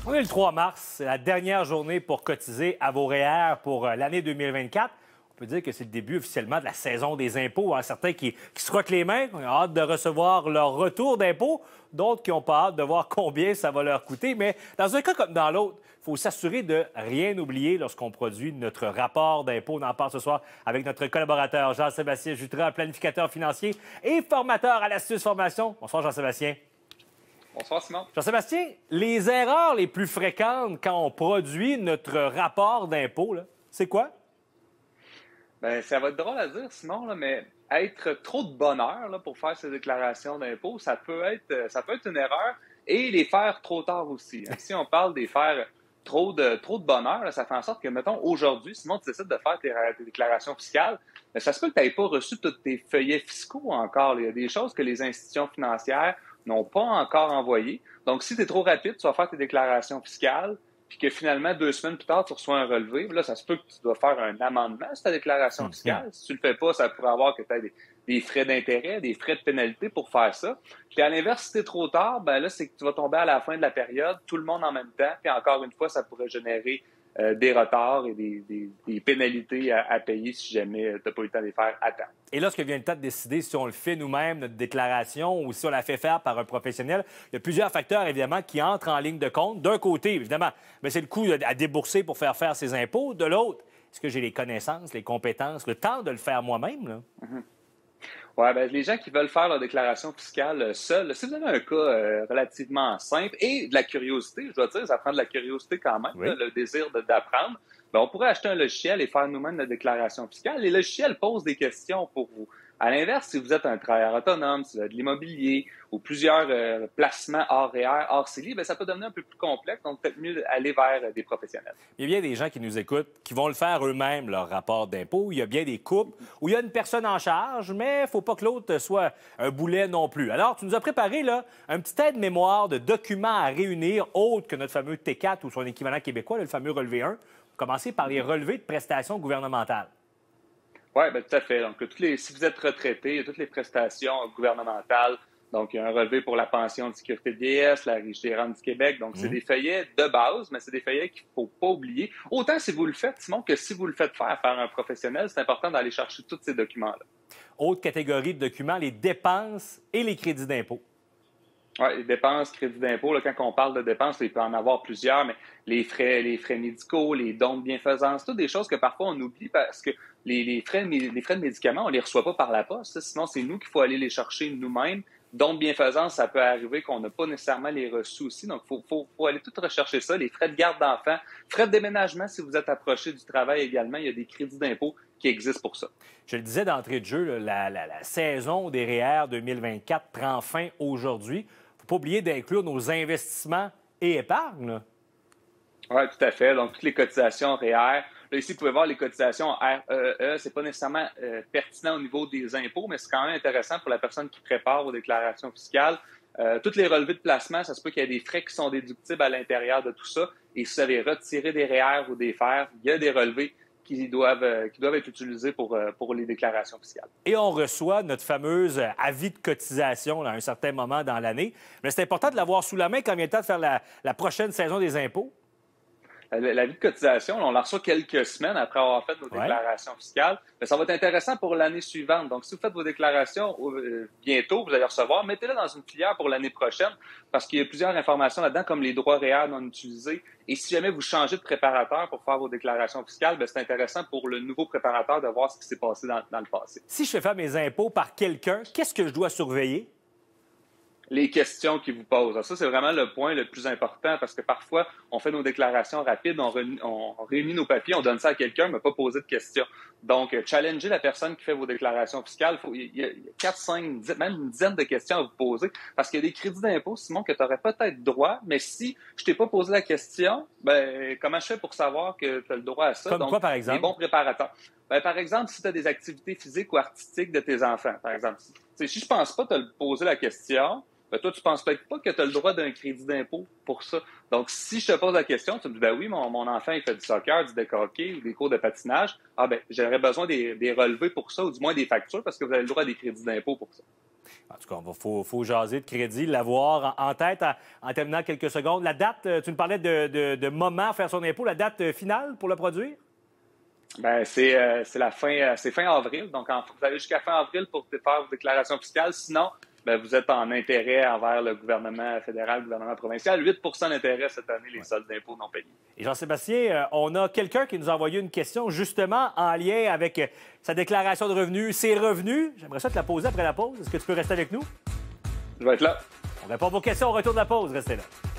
On est le 3 mars, c'est la dernière journée pour cotiser à vos REER pour l'année 2024. On peut dire que c'est le début officiellement de la saison des impôts. Certains qui se frottent les mains, qui ont hâte de recevoir leur retour d'impôts, d'autres qui n'ont pas hâte de voir combien ça va leur coûter. Mais dans un cas comme dans l'autre, il faut s'assurer de rien oublier lorsqu'on produit notre rapport d'impôt. On en parle ce soir avec notre collaborateur Jean-Sébastien Jutras, planificateur financier et formateur à l'Astuce Formation. Bonsoir Jean-Sébastien. Bonsoir, Simon. Jean-Sébastien, les erreurs les plus fréquentes quand on produit notre rapport d'impôt, c'est quoi? Bien, ça va être drôle à dire, Simon, mais être trop de bonheur pour faire ses déclarations d'impôt, ça peut être une erreur et les faire trop tard aussi. Si on parle des faire trop de bonheur, ça fait en sorte que, mettons, aujourd'hui, Simon, tu décides de faire tes déclarations fiscales, mais ça se peut que tu n'aies pas reçu tous tes feuillets fiscaux encore. Il y a des choses que les institutions financières n'ont pas encore envoyées. Donc, si tu es trop rapide, tu vas faire tes déclarations fiscales, puis que finalement, 2 semaines plus tard, tu reçois un relevé. Là, ça se peut que tu dois faire un amendement sur ta déclaration fiscale. Si tu le fais pas, ça pourrait avoir que tu aies des frais d'intérêt, des frais de pénalité pour faire ça. Puis à l'inverse, si tu es trop tard, ben là, c'est que tu vas tomber à la fin de la période, tout le monde en même temps. Puis encore une fois, ça pourrait générer des retards et des pénalités à payer si jamais tu n'as pas eu le temps de les faire à temps. Et lorsque vient le temps de décider si on le fait nous-mêmes, notre déclaration, ou si on la fait faire par un professionnel, il y a plusieurs facteurs, évidemment, qui entrent en ligne de compte. D'un côté, évidemment, c'est le coût à débourser pour faire ses impôts. De l'autre, est-ce que j'ai les connaissances, les compétences, le temps de le faire moi-même, là? Oui, bien, les gens qui veulent faire leur déclaration fiscale seuls, si vous avez un cas relativement simple et de la curiosité, je dois dire, ça prend de la curiosité quand même, Oui. le désir d'apprendre, bien, on pourrait acheter un logiciel et faire nous-mêmes notre déclaration fiscale. Les logiciels posent des questions pour vous. À l'inverse, si vous êtes un travailleur autonome, si vous avez de l'immobilier ou plusieurs placements hors REER, hors CELI, bien, ça peut devenir un peu plus complexe, donc peut-être mieux aller vers des professionnels. Il y a bien des gens qui nous écoutent qui vont le faire eux-mêmes, leur rapport d'impôt. Il y a bien des couples où il y a une personne en charge, mais il ne faut pas que l'autre soit un boulet non plus. Alors, tu nous as préparé là, un petit aide-mémoire de documents à réunir autres que notre fameux T4 ou son équivalent québécois, le fameux relevé 1. Commencer par les relevés de prestations gouvernementales. Oui, bien, tout à fait. Donc, si vous êtes retraité, il y a toutes les prestations gouvernementales. Donc, il y a un relevé pour la pension de sécurité de vieillesse, la Régie des rentes du Québec. Donc, c'est des feuillets de base, mais c'est des feuillets qu'il ne faut pas oublier. Autant si vous le faites, Simon, que si vous le faites faire par un professionnel, c'est important d'aller chercher tous ces documents-là. Autre catégorie de documents, les dépenses et les crédits d'impôt. Oui, les dépenses, crédits d'impôt, quand on parle de dépenses, il peut en avoir plusieurs, mais les frais médicaux, les dons de bienfaisance, toutes des choses que parfois on oublie parce que les frais de médicaments, on ne les reçoit pas par la poste. Sinon, c'est nous qu'il faut aller les chercher nous-mêmes. Dons de bienfaisance, ça peut arriver qu'on n'a pas nécessairement les reçus aussi. Donc, il faut aller tout rechercher ça. Les frais de garde d'enfants, frais de déménagement si vous êtes approché du travail également. Il y a des crédits d'impôt qui existent pour ça. Je le disais d'entrée de jeu, la saison des REER 2024 prend fin aujourd'hui. Faut pas oublier d'inclure nos investissements et épargne. Oui, tout à fait. Donc, toutes les cotisations REER. Là, ici, vous pouvez voir les cotisations REE. C'est pas nécessairement pertinent au niveau des impôts, mais c'est quand même intéressant pour la personne qui prépare vos déclarations fiscales. Toutes les relevés de placement, ça se peut qu'il y ait des frais qui sont déductibles à l'intérieur de tout ça. Et si vous avez retiré des REER ou des FER, il y a des relevés qui doivent être utilisés pour les déclarations fiscales. Et on reçoit notre fameuse avis de cotisation à un certain moment dans l'année. Mais c'est important de l'avoir sous la main quand vient le temps de faire la prochaine saison des impôts. L'avis de cotisation, on la reçoit quelques semaines après avoir fait nos déclarations fiscales. Mais ça va être intéressant pour l'année suivante. Donc, si vous faites vos déclarations bientôt, vous allez recevoir, mettez-les dans une filière pour l'année prochaine parce qu'il y a plusieurs informations là-dedans, comme les droits REER non utilisés. Et si jamais vous changez de préparateur pour faire vos déclarations fiscales, bien, c'est intéressant pour le nouveau préparateur de voir ce qui s'est passé dans le passé. Si je fais faire mes impôts par quelqu'un, qu'est-ce que je dois surveiller? Les questions qu'ils vous posent. Alors ça, c'est vraiment le point le plus important parce que parfois, on fait nos déclarations rapides, on réunit nos papiers, on donne ça à quelqu'un, mais pas poser de questions. Donc, challenger la personne qui fait vos déclarations fiscales, il y a 4, 5, 10, même une dizaine de questions à vous poser parce qu'il y a des crédits d'impôt, Simon, que tu aurais peut-être droit, mais si je t'ai pas posé la question, ben comment je fais pour savoir que tu as le droit à ça? Comme donc, quoi, par exemple? Les bons préparateurs. Ben, par exemple, si tu as des activités physiques ou artistiques de tes enfants, par exemple. Si je pense pas te poser la question, ben toi, tu penses peut-être pas que tu as le droit d'un crédit d'impôt pour ça. Donc, si je te pose la question, tu me dis, ben oui, mon enfant, il fait du soccer, du deck hockey ou des cours de patinage. Ah ben, j'aurais besoin des relevés pour ça, ou du moins des factures, parce que vous avez le droit à des crédits d'impôt pour ça. En tout cas, il faut jaser de crédit, l'avoir en tête en terminant quelques secondes. La date, tu nous parlais de moment à faire son impôt, la date finale pour le produire? Ben, c'est c'est fin avril. Donc, vous avez jusqu'à fin avril pour faire vos déclarations fiscales. Sinon, ben, vous êtes en intérêt envers le gouvernement fédéral, le gouvernement provincial. 8 d'intérêt cette année, les soldes d'impôts non payés. Et Jean-Sébastien, on a quelqu'un qui nous a envoyé une question justement en lien avec sa déclaration de revenus, ses revenus. J'aimerais ça te la poser après la pause. Est-ce que tu peux rester avec nous? Je vais être là. On répond à vos questions au retour de la pause. Restez là.